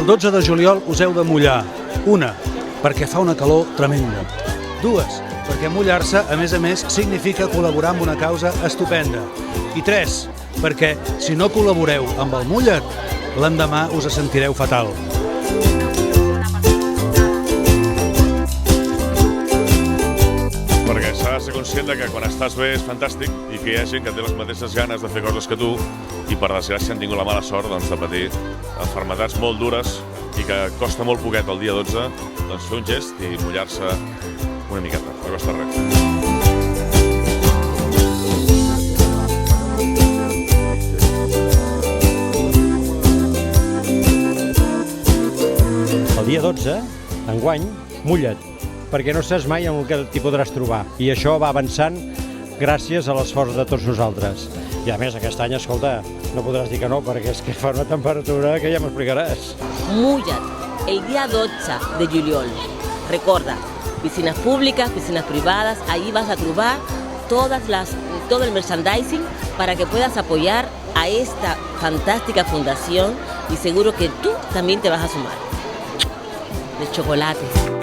12 de juliol us heu de mullar. Una, perquè fa una calor tremenda. Dues, perquè mullar-se, a més, significa col·laborar amb una causa estupenda. I tres, perquè si no col·laboreu amb el Mulla't, l'endemà us sentireu fatal. Perquè s'ha de ser conscient que quan estàs bé és fantàstic i que hi ha gent que té les mateixes ganes de fer coses que tu i per desgràcia han tingut la mala sort de patir malalties molt dures i que costa molt poquet el dia 12 fer un gest i mullar-se una miqueta, no costa res. El dia 12, enguany, mulla't, perquè no saps mai en què t'hi podràs trobar. I això va avançant gràcies a l'esforç de tots nosaltres. I a més, aquest any, escolta, no podràs dir que no, perquè és que fa una temperatura que ja m'explicaràs. Mulla't, el día 12 de juliol. Recuerda, piscinas públicas, piscinas privadas, ahí vas a trobar todo el merchandising para que puedas apoyar a esta fantástica fundación y seguro que tú también te vas a sumar. De chocolate.